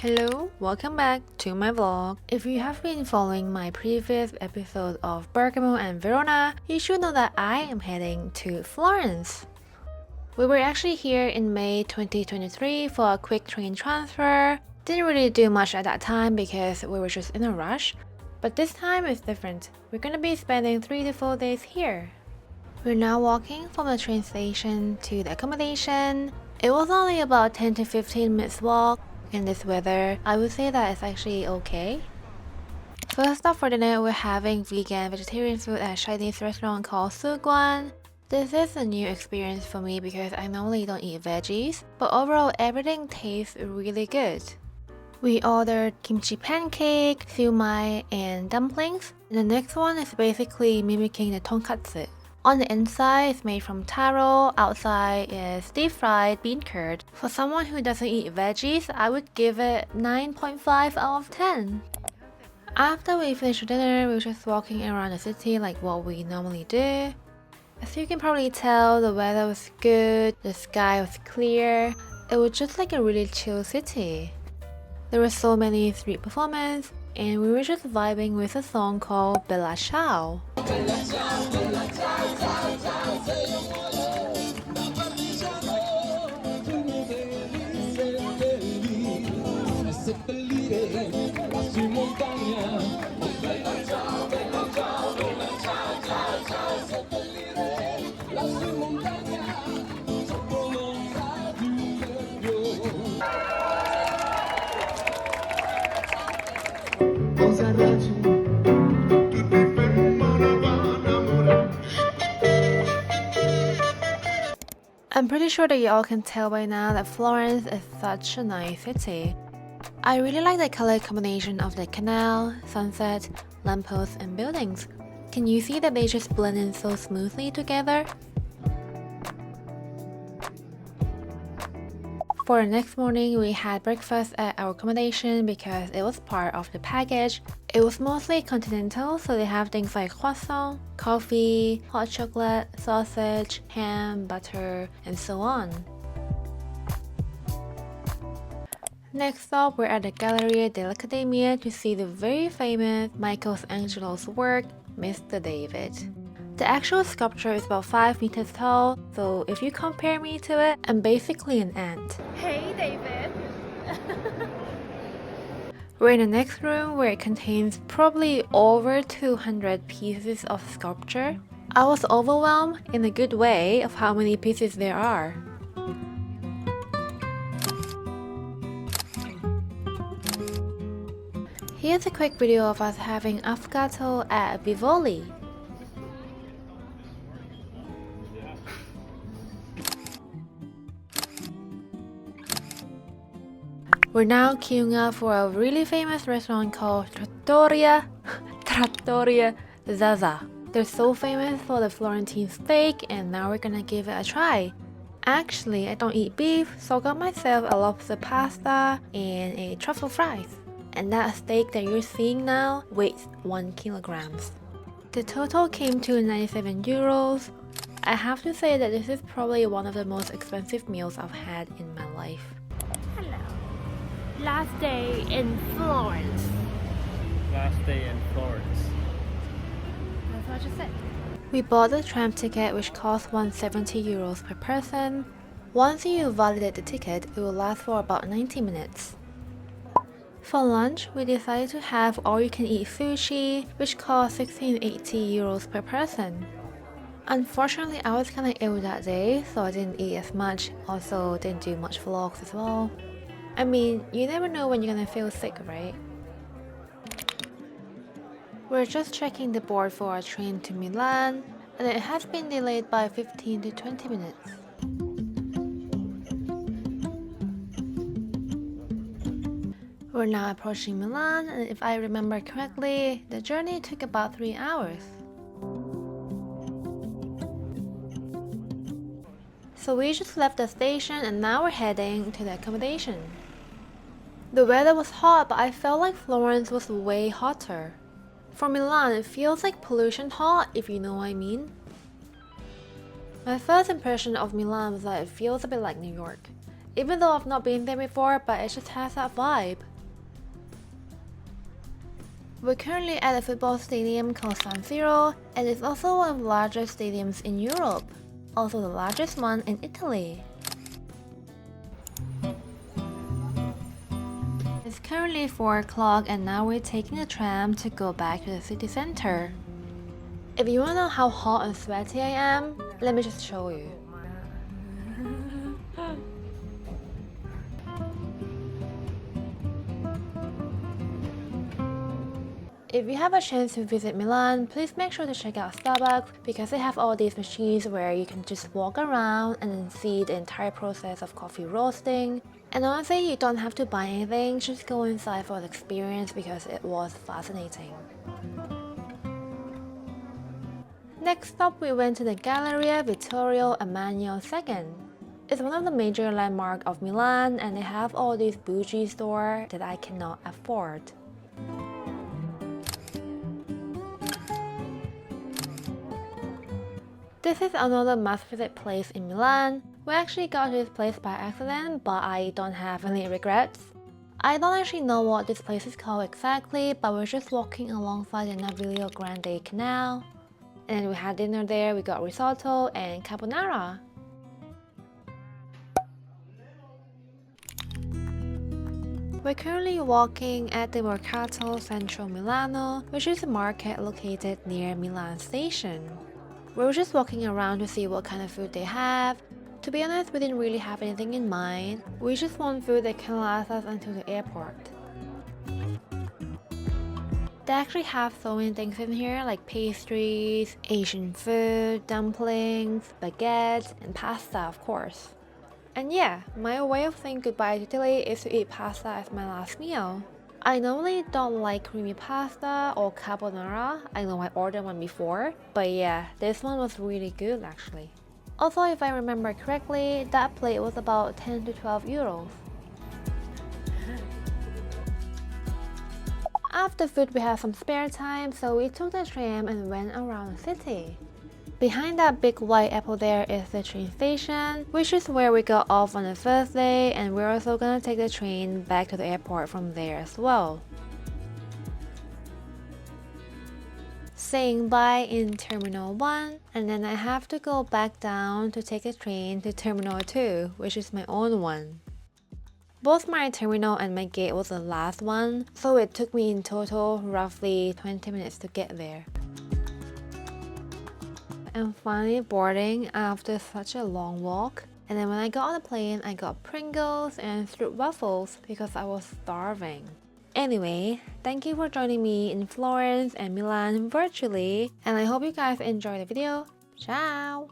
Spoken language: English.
Hello, welcome back to my vlog. If you have been following my previous episode of Bergamo and Verona, you should know that I am heading to Florence. We were actually here in May 2023 for a quick train transfer. Didn't really do much at that time because we were just in a rush. But this time is different. We're gonna be spending 3 to 4 days here. We're now walking from the train station to the accommodation. It was only about 10 to 15 minutes walk. In this weather, I would say that it's actually okay. First off for dinner, we're having vegetarian food at a Chinese restaurant called Suguan. This is a new experience for me because I normally don't eat veggies, but overall everything tastes really good. We ordered kimchi pancake, siumai, and dumplings. And the next one is basically mimicking the tonkatsu. On the inside, it's made from taro, outside is deep-fried bean curd. For someone who doesn't eat veggies, I would give it 9.5 out of 10. After we finished dinner, we were just walking around the city like what we normally do. As you can probably tell, the weather was good, the sky was clear. It was just like a really chill city. There were so many street performances, and we were just vibing with a song called Bella Ciao. I'm pretty sure that you all can tell by now that Florence is such a nice city. I really like the color combination of the canal, sunset, lampposts, and buildings. Can you see that they just blend in so smoothly together? For the next morning, we had breakfast at our accommodation because it was part of the package. It was mostly continental, so they have things like croissant, coffee, hot chocolate, sausage, ham, butter, and so on. Next up, we're at the Galleria dell'Accademia to see the very famous Michelangelo's work, Mr. David. The actual sculpture is about 5 meters tall, so if you compare me to it, I'm basically an ant. Hey, David! We're in the next room where it contains probably over 200 pieces of sculpture. I was overwhelmed in a good way of how many pieces there are. Here's a quick video of us having affogato at Vivoli. We're now queuing up for a really famous restaurant called Trattoria Zaza. They're so famous for the Florentine steak, and now we're gonna give it a try. Actually, I don't eat beef, so I got myself a lobster pasta and a truffle fries. And that steak that you're seeing now weighs 1 kilogram. The total came to 97 euros. I have to say that this is probably one of the most expensive meals I've had in my life. Hello. Last day in Florence. Last day in Florence. That's what I just said. We bought the tram ticket, which cost 170 euros per person. Once you validate the ticket, it will last for about 90 minutes. For lunch, we decided to have all-you-can-eat sushi, which cost 1680 euros per person. Unfortunately, I was kinda ill that day, so I didn't eat as much, also didn't do much vlogs as well. I mean, you never know when you're gonna feel sick, right? We're just checking the board for our train to Milan, and it has been delayed by 15 to 20 minutes. We're now approaching Milan, and if I remember correctly, the journey took about 3 hours. So we just left the station and now we're heading to the accommodation. The weather was hot, but I felt like Florence was way hotter. For Milan, it feels like pollution hot, if you know what I mean. My first impression of Milan was that it feels a bit like New York. Even though I've not been there before, but it just has that vibe. We're currently at a football stadium called San Siro, and it's also one of the largest stadiums in Europe, also the largest one in Italy. It's currently 4 o'clock and now we're taking a tram to go back to the city center. If you want to know how hot and sweaty I am, let me just show you. If you have a chance to visit Milan, please make sure to check out Starbucks because they have all these machines where you can just walk around and then see the entire process of coffee roasting. And honestly, you don't have to buy anything, just go inside for the experience because it was fascinating. Next up, we went to the Galleria Vittorio Emanuele II. It's one of the major landmarks of Milan and they have all these bougie stores that I cannot afford. This is another must-visit place in Milan. We actually got to this place by accident, but I don't have any regrets. I don't actually know what this place is called exactly, but we're just walking alongside the Naviglio Grande Canal. And we had dinner there, we got risotto and carbonara. We're currently walking at the Mercato Centro Milano, which is a market located near Milan Station. We were just walking around to see what kind of food they have. To be honest, we didn't really have anything in mind. We just want food that can last us until the airport. They actually have so many things in here like pastries, Asian food, dumplings, baguettes, and pasta of course. And yeah, my way of saying goodbye to Italy is to eat pasta as my last meal. I normally don't like creamy pasta or carbonara. I know I ordered one before, but yeah, this one was really good actually. Also, if I remember correctly, that plate was about 10 to 12 euros. After food, we had some spare time, so we took the tram and went around the city. Behind that big white apple there is the train station, which is where we got off on the first day, and we're also gonna take the train back to the airport from there as well. Saying bye in Terminal 1, and then I have to go back down to take a train to Terminal 2, which is my own one. Both my terminal and my gate was the last one, so it took me in total roughly 20 minutes to get there. I'm finally boarding after such a long walk, and then when I got on the plane, I got Pringles and fruit waffles because I was starving. Anyway, thank you for joining me in Florence and Milan virtually, and I hope you guys enjoyed the video. Ciao!